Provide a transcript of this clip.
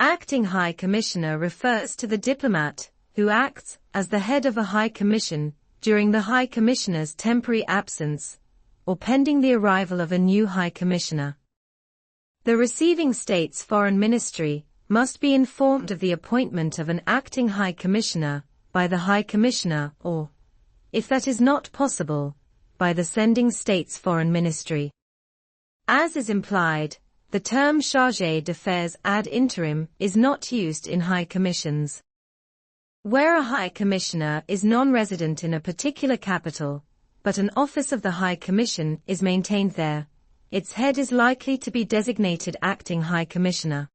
Acting High Commissioner refers to the diplomat, who acts as the head of a High Commission during the High Commissioner's temporary absence, or pending the arrival of a new High Commissioner. The receiving state's foreign ministry must be informed of the appointment of an acting High Commissioner by the High Commissioner or, if that is not possible, by the sending state's foreign ministry. As is implied, the term chargé d'affaires ad interim is not used in High Commissions. Where a High Commissioner is non-resident in a particular capital, but an office of the High Commission is maintained there, its head is likely to be designated acting High Commissioner.